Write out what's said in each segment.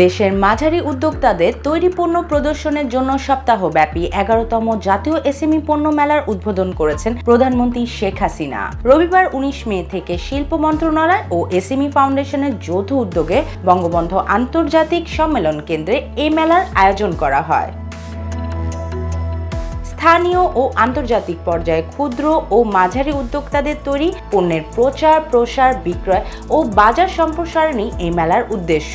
দেশের মাঝারি উদ্যোক্তাদের তৈরি পণ্য প্রদর্শনের জন্য সপ্তাহব্যাপী ১১তম জাতীয় এসএমই পণ্য মেলার উদ্বোধন করেছেন প্রধানমন্ত্রী শেখ হাসিনা। রবিবার ১৯ মে থেকে শিল্প মন্ত্রণালয় ও এসএমই ফাউন্ডেশনের যৌথ উদ্যোগে বঙ্গবন্ধু আন্তর্জাতিক সম্মেলন কেন্দ্রে এই মেলার আয়োজন করা হয়। স্থানীয় ও আন্তর্জাতিক পর্যায়ে ক্ষুদ্র ও মাঝারি উদ্যোক্তাদের তৈরি পণ্যের প্রচার, প্রসার, বিক্রয় ও বাজার সম্প্রসারণই এই মেলার উদ্দেশ্য।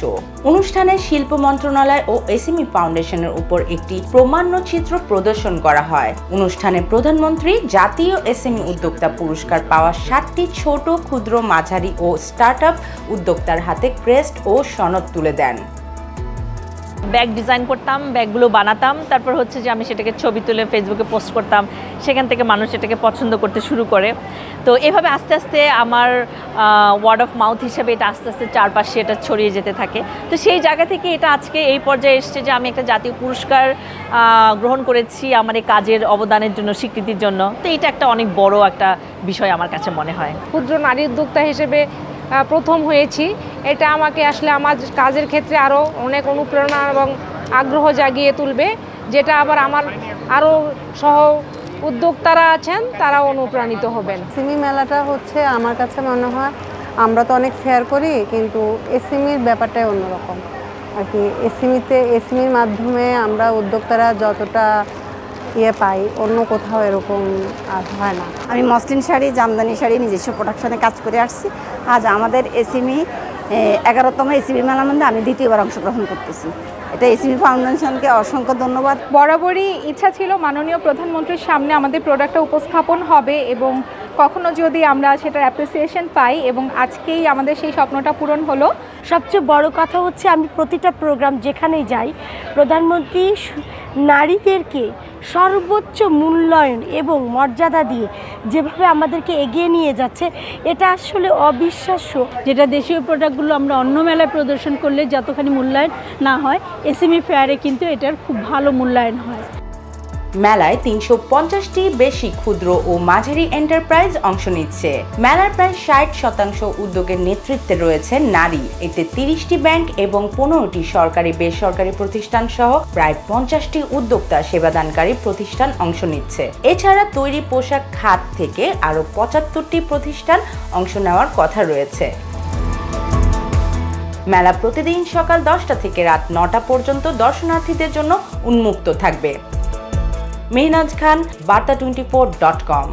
অনুষ্ঠানে শিল্প মন্ত্রণালয় ও এসএমই ফাউন্ডেশনের উপর একটি প্রামাণ্যচিত্র প্রদর্শন করা হয়। অনুষ্ঠানে প্রধানমন্ত্রী জাতীয় এসএমই উদ্যোক্তা পুরস্কার পাওয়া ৭টি ছোট, ক্ষুদ্র, মাঝারি ও স্টার্টআপ উদ্যোক্তার হাতে ক্রেস্ট ও সনদ তুলে দেন। ব্যাগ ডিজাইন করতাম, ব্যাগগুলো বানাতাম, তারপর হচ্ছে যে আমি সেটাকে ছবি তুলে ফেসবুকে পোস্ট করতাম, সেখান থেকে মানুষ এটাকে পছন্দ করতে শুরু করে। তো এভাবে আস্তে আস্তে আমার ওয়ার্ড অফ মাউথ হিসেবে এটা আস্তে আস্তে চারপাশে এটা ছড়িয়ে যেতে থাকে। তো সেই জায়গা থেকে এটা আজকে এই পর্যায়ে এসছে যে আমি একটা জাতীয় পুরস্কার গ্রহণ করেছি আমার এই কাজের অবদানের জন্য, স্বীকৃতির জন্য। তো এটা একটা অনেক বড় একটা বিষয় আমার কাছে মনে হয়। ক্ষুদ্র নারী উদ্যোক্তা হিসেবে প্রথম হয়েছি, এটা আমাকে আসলে আমার কাজের ক্ষেত্রে আরও অনেক অনুপ্রেরণা এবং আগ্রহ জাগিয়ে তুলবে, যেটা আবার আমার আরও সহ উদ্যোক্তারা আছেন তারাও অনুপ্রাণিত হবেন। এসএমই মেলাটা হচ্ছে আমার কাছে মনে হয়, আমরা তো অনেক ফেয়ার করি, কিন্তু এসএমইর ব্যাপারটাই অন্যরকম আর কি। এসএমইর মাধ্যমে আমরা উদ্যোক্তারা যতটা পাই, অন্য কোথাও এরকম আর হয় না। আমি মসলিন শাড়ি, জামদানি শাড়ি নিজস্ব প্রোডাকশনে কাজ করে আসছি। আজ আমাদের এসএমই 11তম এসএমই মেলার মধ্যে আমি দ্বিতীয়বার অংশগ্রহণ করতেছি। এটা এসএমই ফাউন্ডেশনকে অসংখ্য ধন্যবাদ। বরাবরই ইচ্ছা ছিল মাননীয় প্রধানমন্ত্রীর সামনে আমাদের প্রোডাক্টটা উপস্থাপন হবে এবং কখনো যদি আমরা সেটার অ্যাপ্রিসিয়েশন পাই, এবং আজকেই আমাদের সেই স্বপ্নটা পূরণ হলো। সবচেয়ে বড় কথা হচ্ছে আমি প্রতিটা প্রোগ্রাম যেখানেই যাই, প্রধানমন্ত্রী নারীদেরকে সর্বোচ্চ মূল্যায়ন এবং মর্যাদা দিয়ে যেভাবে আমাদেরকে এগিয়ে নিয়ে যাচ্ছে, এটা আসলে অবিশ্বাস্য। যেটা দেশীয় প্রোডাক্টগুলো আমরা অন্য মেলায় প্রদর্শন করলে যতখানি মূল্যায়ন না হয়, এসএমই ফেয়ারে কিন্তু এটার খুব ভালো মূল্যায়ন হয়। মেলায় ৩৫০টি বেশি ক্ষুদ্র ও মাঝারি এন্টারপ্রাইজ অংশ নিচ্ছে। মেলার প্রায় ৬০% উদ্যোগের নেতৃত্বে রয়েছে নারী। এতে ৩০টি ব্যাংক এবং 15টি সরকারি বেসরকারি প্রতিষ্ঠান সহ প্রায় 50টি উদ্যোক্তা সেবাদানকারী প্রতিষ্ঠান অংশ নিচ্ছে। এছাড়া তৈরি পোশাক খাত থেকে আরও 75টি প্রতিষ্ঠান অংশ নেওয়ার কথা রয়েছে। মেলা প্রতিদিন সকাল 10টা থেকে রাত 9টা পর্যন্ত দর্শনার্থীদের জন্য উন্মুক্ত থাকবে। মেহনাজ খান, বার্তা24.com।